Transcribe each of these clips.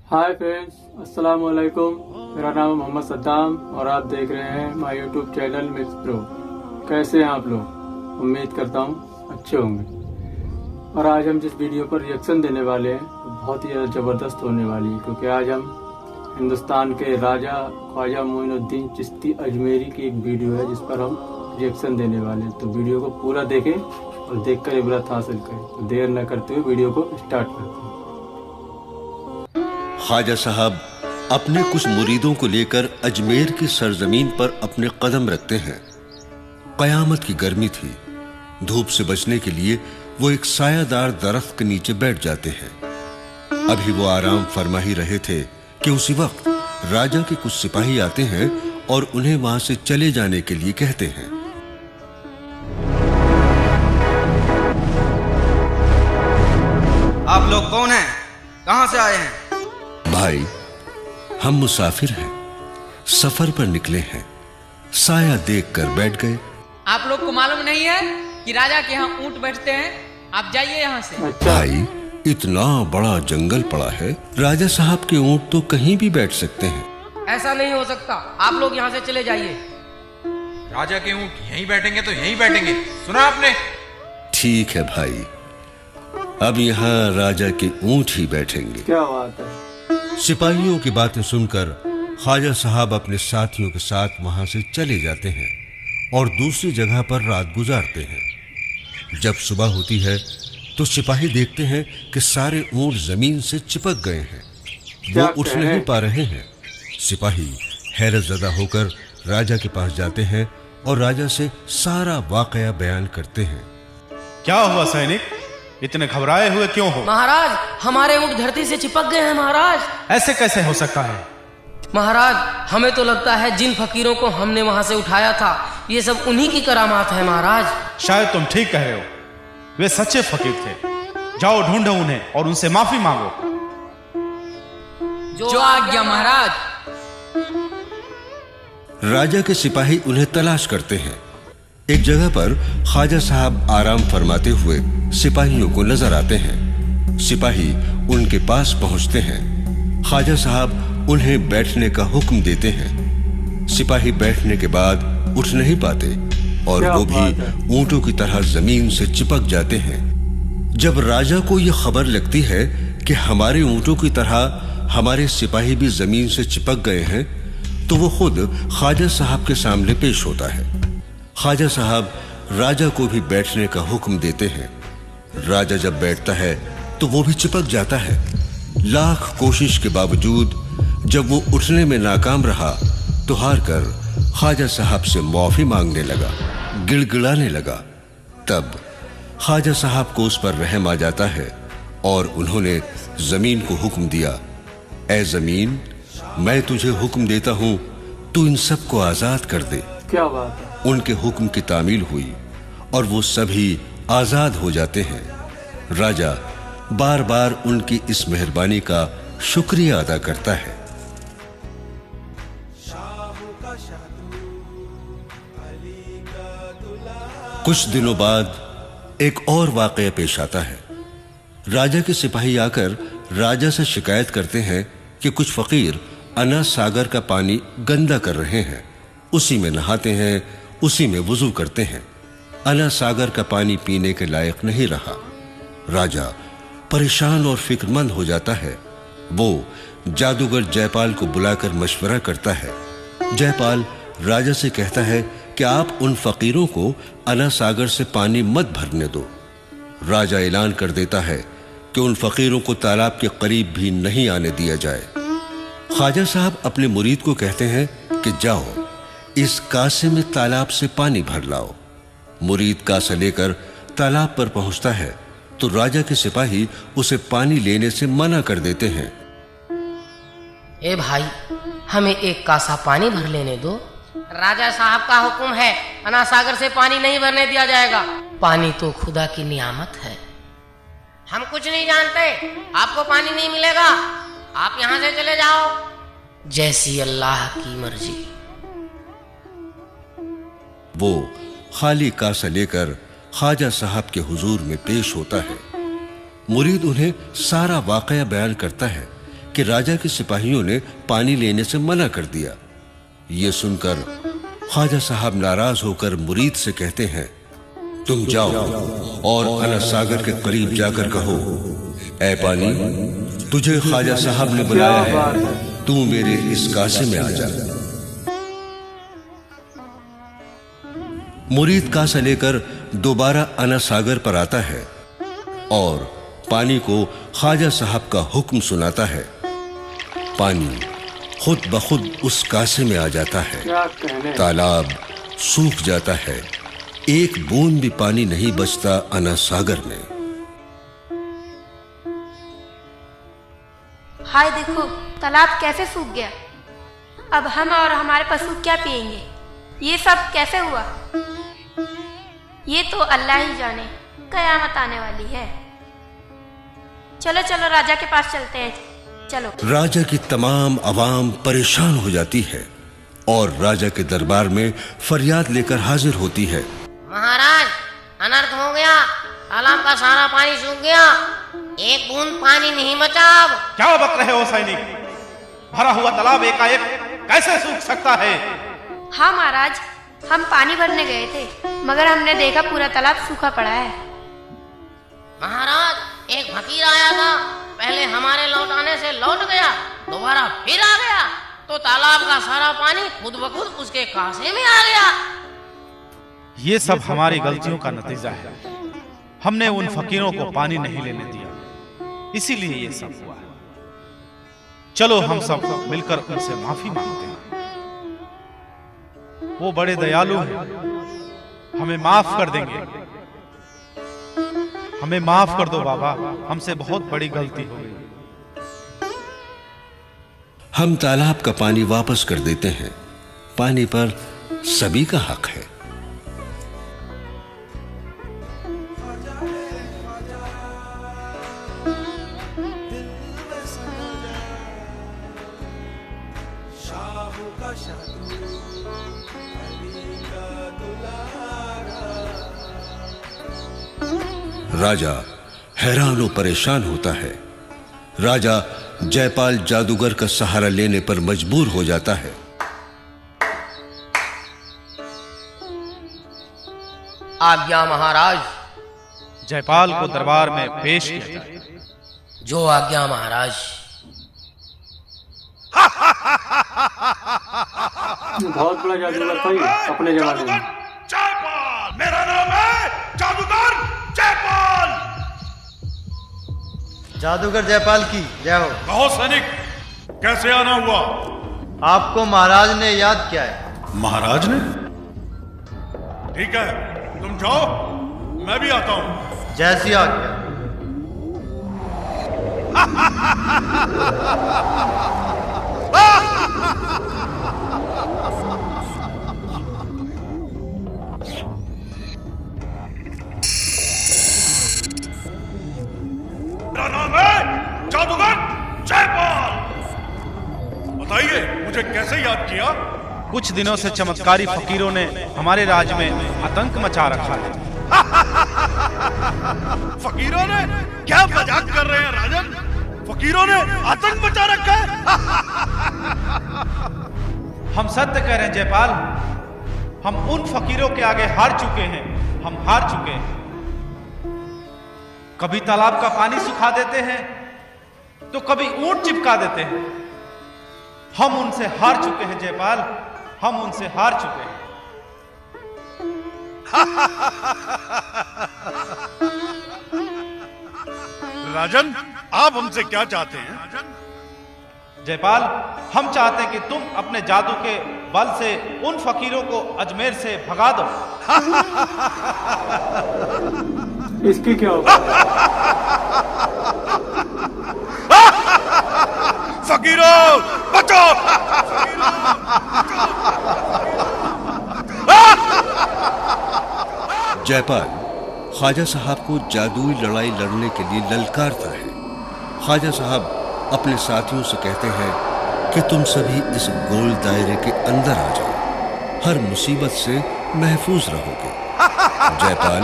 Hi friends, अस्सलाम वालेकुम। मेरा नाम है मोहम्मद सद्दाम और आप देख रहे हैं my YouTube channel mix pro. कैसे हैं आप लोग? उम्मीद करता हूँ अच्छे होंगे। और आज हम जिस वीडियो पर रिएक्शन देने वाले हैं वो बहुत ही ज़्यादा ज़बरदस्त होने वाली है, क्योंकि आज हम हिंदुस्तान के राजा ख्वाजा मोइनुद्दीन चिश्ती अजमेरी की एक वीडियो है जिस पर हम रिएक्शन देने वाले हैं। तो वीडियो को पूरा देखें और देखकर इबरत हासिल करें। तो देर न करते हुए वीडियो को स्टार्ट करते हैं। ख्वाजा साहब अपने कुछ मुरीदों को लेकर अजमेर की सरजमीन पर अपने कदम रखते हैं। कयामत की गर्मी थी। धूप से बचने के लिए वो एक सायादार दरख्त के नीचे बैठ जाते हैं। अभी वो आराम फरमा ही रहे थे कि उसी वक्त राजा के कुछ सिपाही आते हैं और उन्हें वहां से चले जाने के लिए कहते हैं। आप लोग कौन हैं? कहां से आए हैं? भाई, हम मुसाफिर हैं, सफर पर निकले हैं, साया देखकर बैठ गए। आप लोग को मालूम नहीं है कि राजा के यहाँ ऊंट बैठते हैं? आप जाइए यहाँ से। अच्छा। भाई, इतना बड़ा जंगल पड़ा है, राजा साहब के ऊंट तो कहीं भी बैठ सकते हैं। ऐसा नहीं हो सकता, आप लोग यहाँ से चले जाइए। राजा के ऊंट यहीं बैठेंगे तो यहीं बैठेंगे, सुना आपने? ठीक है भाई, अब यहाँ राजा के ऊंट ही बैठेंगे। क्या बात है। सिपाहियों की बातें सुनकर ख्वाजा साहब अपने साथियों के साथ वहां से चले जाते हैं और दूसरी जगह पर रात गुजारते हैं। जब सुबह होती है तो सिपाही देखते हैं कि सारे ऊंट जमीन से चिपक गए हैं, वो उठ नहीं पा रहे हैं। सिपाही हैरत ज़दा होकर राजा के पास जाते हैं और राजा से सारा वाकया बयान करते हैं। क्या हुआ सैनिक, इतने घबराए हुए क्यों हो? महाराज, हमारे ऊंट धरती से चिपक गए हैं महाराज। ऐसे कैसे हो सकता है? महाराज, हमें तो लगता है जिन फकीरों को हमने वहां से उठाया था ये सब उन्हीं की करामात है महाराज। शायद तुम ठीक कह रहे हो, वे सच्चे फकीर थे। जाओ ढूंढो उन्हें और उनसे माफी मांगो। जो आज्ञा महाराज। राजा के सिपाही उन्हें तलाश करते हैं। एक जगह पर ख्वाजा साहब आराम फरमाते हुए सिपाहियों को नजर आते हैं। सिपाही उनके पास पहुंचते हैं। ख्वाजा साहब उन्हें बैठने का हुक्म देते हैं। सिपाही बैठने के बाद उठ नहीं पाते और वो भी ऊंटों की तरह जमीन से चिपक जाते हैं। जब राजा को यह खबर लगती है कि हमारे ऊंटों की तरह हमारे सिपाही भी जमीन से चिपक गए हैं, तो वो खुद ख्वाजा साहब के सामने पेश होता है। ख्वाजा साहब राजा को भी बैठने का हुक्म देते हैं। राजा जब बैठता है तो वो भी चिपक जाता है। लाख कोशिश के बावजूद जब वो उठने में नाकाम रहा तो हार कर ख्वाजा साहब से माफी मांगने लगा, गिड़गिड़ाने लगा। तब ख्वाजा साहब को उस पर रहम आ जाता है और उन्होंने जमीन को हुक्म दिया, ऐ जमीन, मैं तुझे हुक्म देता हूं, तू इन सबको आजाद कर दे। क्या बात है। उनके हुक्म की तामील हुई और वो सभी आजाद हो जाते हैं। राजा बार बार उनकी इस मेहरबानी का शुक्रिया अदा करता है। कुछ दिनों बाद एक और वाकया पेश आता है। राजा के सिपाही आकर राजा से शिकायत करते हैं कि कुछ फकीर अना सागर का पानी गंदा कर रहे हैं, उसी में नहाते हैं, उसी में वुजू करते हैं। अना सागर का पानी पीने के लायक नहीं रहा। राजा परेशान और फिक्रमंद हो जाता है। वो जादूगर जयपाल को बुलाकर मशवरा करता है। जयपाल राजा से कहता है कि आप उन फकीरों को अना सागर से पानी मत भरने दो। राजा ऐलान कर देता है कि उन फकीरों को तालाब के करीब भी नहीं आने दिया जाए। ख्वाजा साहब अपने मुरीद को कहते हैं कि जाओ इस कासे में तालाब से पानी भर लाओ। मुरीद कासा लेकर तालाब पर पहुंचता है तो राजा के सिपाही उसे पानी लेने से मना कर देते हैं। ए भाई, हमें एक कासा पानी भर लेने दो। राजा साहब का हुक्म है, अना सागर से पानी नहीं भरने दिया जाएगा। पानी तो खुदा की नियामत है। हम कुछ नहीं जानते, आपको पानी नहीं मिलेगा, आप यहाँ से चले जाओ, जैसी अल्लाह की मर्जी। वो खाली कासा लेकर ख्वाजा साहब के हुजूर में पेश होता है। मुरीद उन्हें सारा वाकया बयान करता है कि राजा के सिपाहियों ने पानी लेने से मना कर दिया। ये सुनकर ख्वाजा साहब नाराज होकर मुरीद से कहते हैं, तुम जाओ और अनस सागर के करीब जाकर कहो, ऐ पानी, तुझे ख्वाजा साहब ने बुलाया है, तू मेरे इस कासे में आ जा। मुरीद कासा लेकर दोबारा अनस सागर पर आता है और पानी को ख्वाजा साहब का हुक्म सुनाता है। पानी खुद ब खुद उस कासे में आ जाता है। तालाब सूख जाता है, एक बूंद भी पानी नहीं बचता अनस सागर में। हाय देखो, तालाब कैसे सूख गया। अब हम और हमारे पशु क्या पिएंगे। ये सब कैसे हुआ। ये तो अल्लाह ही जाने, कयामत आने वाली है। चलो चलो राजा के पास चलते हैं, चलो। राजा की तमाम अवाम परेशान हो जाती है और राजा के दरबार में फरियाद लेकर हाजिर होती है। महाराज, अनर्थ हो गया, तालाब का सारा पानी सूख गया, एक बूंद पानी नहीं बचा। अब क्या बक रहे हो सैनिक, भरा हुआ तालाब एकाएक कैसे सूख सकता है। हाँ महाराज, हम पानी भरने गए थे मगर हमने देखा पूरा तालाब सूखा पड़ा है। महाराज, एक फकीर आया था, पहले हमारे लौट आने से लौट गया, दोबारा फिर आ गया तो तालाब का सारा पानी खुद ब खुद उसके कासे में आ गया। ये सब हमारी गलतियों का नतीजा है। हमने उन फकीरों को पानी नहीं लेने दिया, इसीलिए ये सब हुआ। चलो हम सब मिलकर उनसे माफी मांगते हैं। वो बड़े दयालु हैं, हमें माफ कर देंगे। हमें माफ कर दो बाबा, हमसे बहुत बड़ी गलती हो गई। हम तालाब का पानी वापस कर देते हैं। पानी पर सभी का हक है। राजा हैरान और परेशान होता है। राजा जयपाल जादूगर का सहारा लेने पर मजबूर हो जाता है। आज्ञा महाराज। जयपाल को दरबार में पेश किया जाए। जो आज्ञा महाराज। बहुत बड़ा जादूगर था ये अपने जमाने में। जयपाल, मेरा नाम है जादूगर जयपाल। जादूगर जयपाल की जय हो। कहो सैनिक, कैसे आना हुआ। आपको महाराज ने याद किया है। महाराज ने? ठीक है, तुम जाओ, मैं भी आता हूं। जैसी आज्ञा। मेरा नाम है जादूगर जयपाल। बताइए, मुझे कैसे याद किया। कुछ दिनों से चमत्कारी फकीरों ने हमारे राज्य में आतंक मचा रखा है। फकीरों ने? क्या मजाक कर रहे हैं राजन। फकीरों ने आतंक मचा रखा है। हम सत्य कह रहे हैं जयपाल, हम उन फकीरों के आगे हार चुके हैं। हम हार चुके हैं। कभी तालाब का पानी सुखा देते हैं तो कभी ऊंट चिपका देते हैं। हम उनसे हार चुके हैं जयपाल, हम उनसे हार चुके हैं। राजन, आप हमसे क्या चाहते हैं। जयपाल, हम चाहते हैं कि तुम अपने जादू के बल से उन फकीरों को अजमेर से भगा दो। इसकी क्या होगा। फकीरों बचो। जयपाल ख्वाजा साहब को जादुई लड़ाई लड़ने के लिए ललकारता है। ख्वाजा साहब अपने साथियों से कहते हैं कि तुम सभी इस गोल दायरे के अंदर आ जाओ, हर मुसीबत से महफूज रहोगे। जयपाल,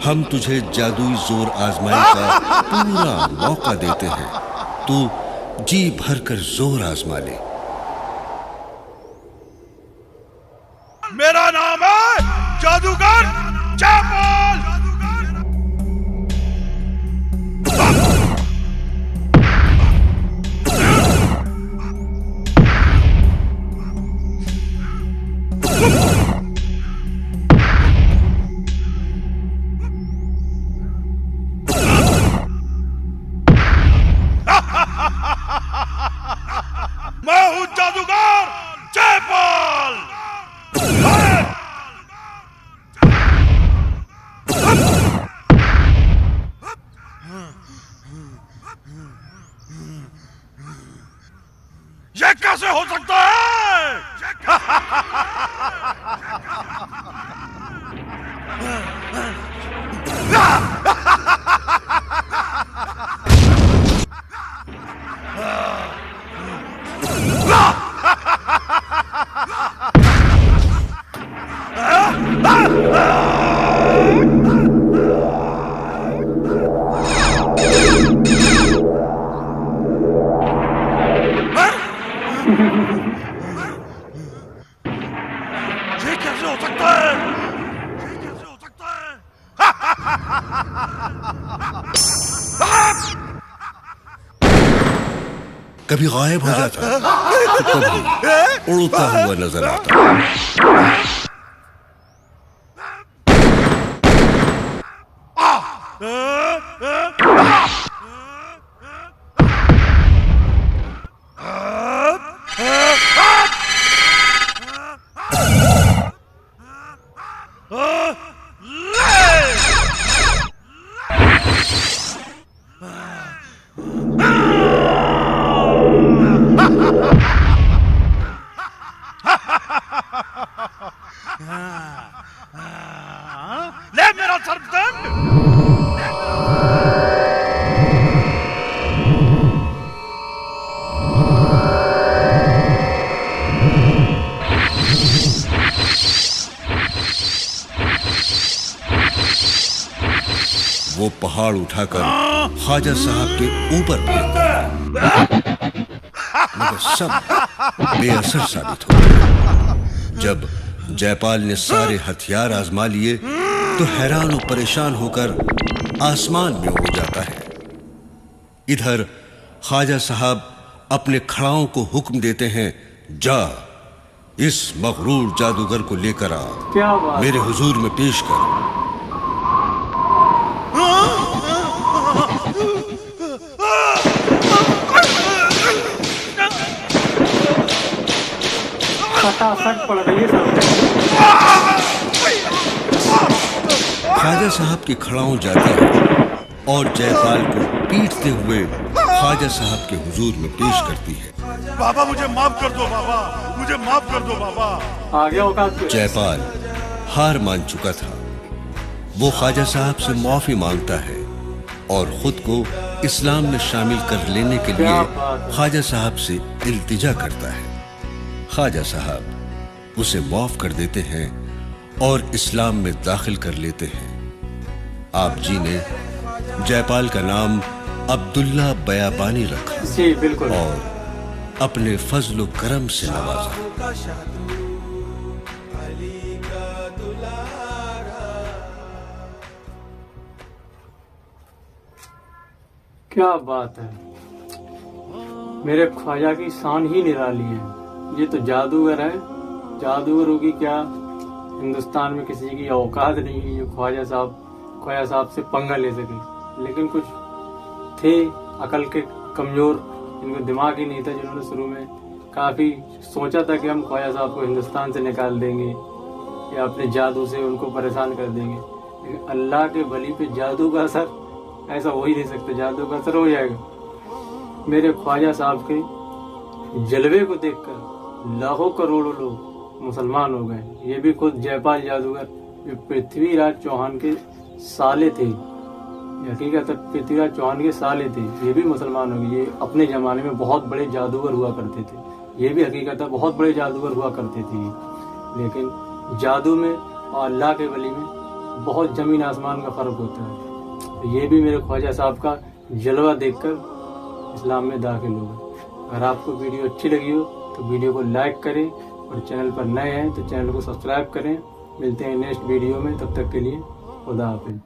हम तुझे जादुई जोर आजमाई का पूरा मौका देते हैं। तू जी भरकर जोर आजमा ले। मेरा नाम है जादूगर जयपाल। मैं हूं जादूगर जयपाल। ये कैसे हो सकता है? ये कैसे हो सकता है? ये कैसे हो सकता है? कभी गायब हो जाता तो कभी उड़ता हुआ नजर आता। ले मेरा सर्पदंड। वो पहाड़ उठाकर ख्वाजा साहब के ऊपर फेंकता है, मगर सब बेअसर साबित हो गया। जब जयपाल ने सारे हथियार आजमा लिए तो हैरान और परेशान होकर आसमान में उड़ जाता है। इधर ख्वाजा साहब अपने खड़ाओं को हुक्म देते हैं, जा इस मगरूर जादूगर को लेकर आ, क्या बात? मेरे हुजूर में पेश कर। फटाफट पड़ रही है सब। ख्वाजा साहब की खड़ाओं जाती है और जयपाल को पीटते हुए ख्वाजा साहब के हुजूर में पेश करती है। बाबा मुझे माफ कर दो बाबा, मुझे माफ कर दो बाबा। आगे औकात पे। जयपाल हार मान चुका था। वो ख्वाजा साहब से माफी मांगता है और खुद को इस्लाम में शामिल कर लेने के लिए ख्वाजा साहब से इल्तिजा करता है। ख्वाजा साहब उसे माफ कर देते हैं और इस्लाम में दाखिल कर लेते हैं। आप जी ने जयपाल का नाम अब्दुल्ला बयाबानी रखा जी बिल्कुल। और अपने फजल करम से नवाजा। क्या बात है, मेरे ख्वाजा की शान ही निराली है। ये तो जादूगर है, जादूगरों की क्या हिंदुस्तान में किसी की औकात नहीं है जो ख्वाजा साहब से पंगा ले सके। लेकिन कुछ थे अकल के कमजोर, इनको दिमाग ही नहीं था, जिन्होंने शुरू में काफी सोचा था कि हम ख्वाजा साहब को हिंदुस्तान से निकाल देंगे या अपने जादू से उनको परेशान कर देंगे। लेकिन अल्लाह के वली पे जादू का असर ऐसा हो ही नहीं सकता, जादू का असर हो जाएगा। मेरे ख्वाजा साहब के जलवे को देखकर लाखों करोड़ों लोग मुसलमान हो गए। ये भी खुद जयपाल जादूगर जो पृथ्वीराज चौहान के साले थे, हकीकत पृथ्वीराज चौहान के साले थे, ये भी मुसलमान हो गए। ये अपने जमाने में बहुत बड़े जादूगर हुआ करते थे। ये भी हकीकत बहुत बड़े जादूगर हुआ करते थे। लेकिन जादू में और अल्लाह के वली में बहुत जमीन आसमान का फर्क होता है। ये भी मेरे ख्वाजा साहब का जलवा देखकर इस्लाम में दाखिल हो गए। अगर आपको वीडियो अच्छी लगी हो तो वीडियो को लाइक करें और चैनल पर नए हैं तो चैनल को सब्सक्राइब करें। मिलते हैं नेक्स्ट वीडियो में, तब तक के लिए खुदा हाफिज़।